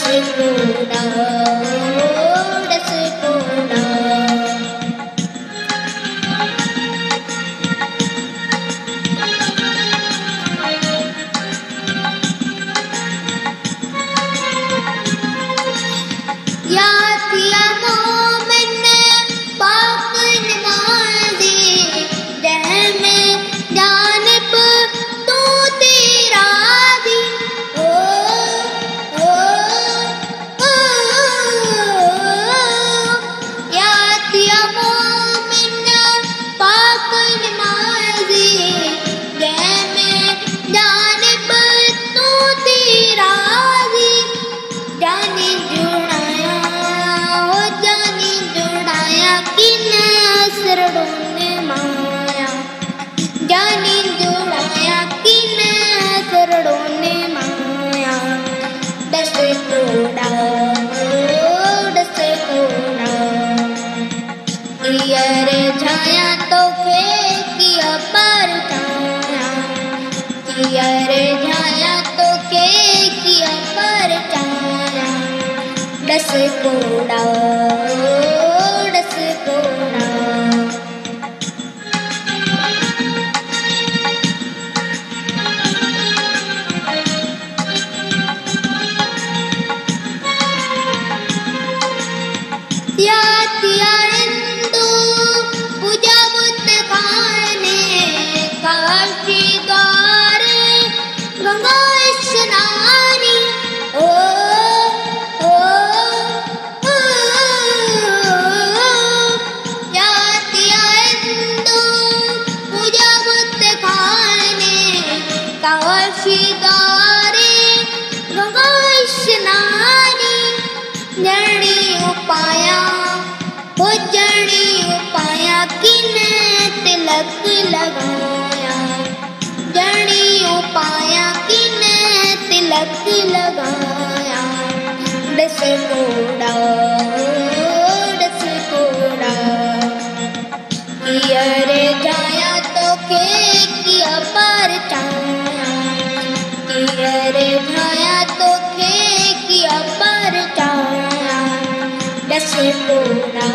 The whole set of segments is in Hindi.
Kuda, das kuda. Ya tiada momen pak namazi, dehme janib tu tera di. Ya tiada momen pak namazi, dehme janib tu tera di. जानी जुड़ाया किन सरडोने माया, जानी जुड़ाया किन सरडोने माया। दस कोड़ा कियर छाया तो किया पर छाया, कियर छाया तो किया पर छाया। दस कोड़ा या तिया इंदु पूजा बुत खाने काशी द्वारे गंगा स्नानी। या तिया इंदु पूजा बुत खाने काशी द्वारे गंगा स्नानी। जड़ी उपाया वो जड़ी उपाया किन तिलक लगाया, जड़ी उपाया किन तिलक लगाया। दस कोड़ा कियर जाया तो किया पर छाया, कियर जाया तो किया पर छाया। दस कोड़ा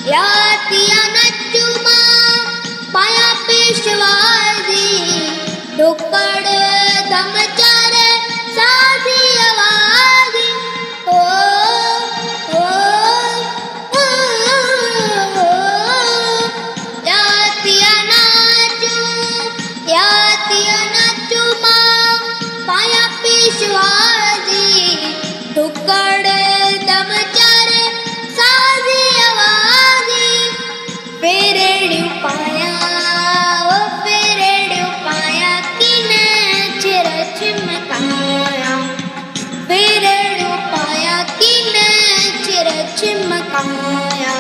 या तिया नाचू माँ पाया पेशवाजी। ढुक्कड़ दमचार साधी आवाज़ी। या तिया नाचू माँ पाया पेशवाजी। ढुक्कड़ दमचार साधी आवाज़ी। फेरेड़ी पाया किन चिर चिमकाया, फेरेड़ी पाया किन चिर चिमकाया।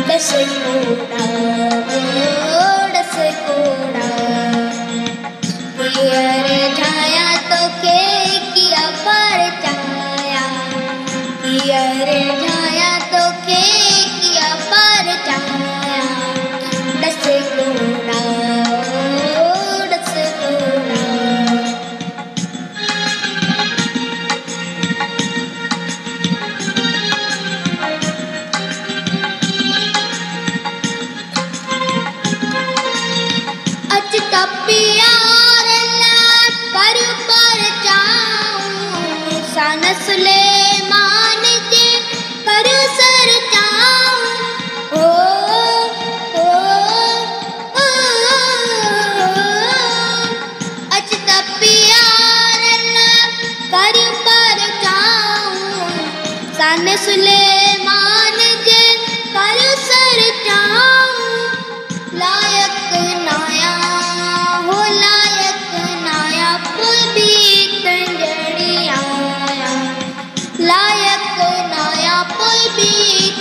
दस कोड़ा कियर जाया तो किया पर छाया, कियर जाया तो किया पर छाया। दस कोड़ा तपियार कर पर जाऊं सनस ले मान के कर सर जाऊं। अच तपियार कर पर जाऊं सनस ले मान के कर सर जाऊं। लायक नाया लायक नाया पुल भी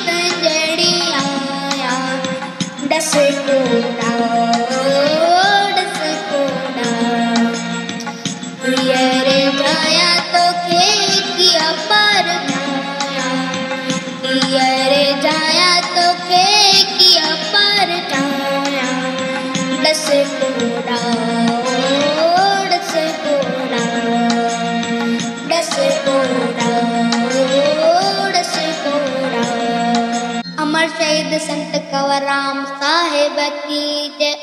तंजड़ी आया। दस कोड़ा अमर शहीद संत कंवर राम साहिब की जय।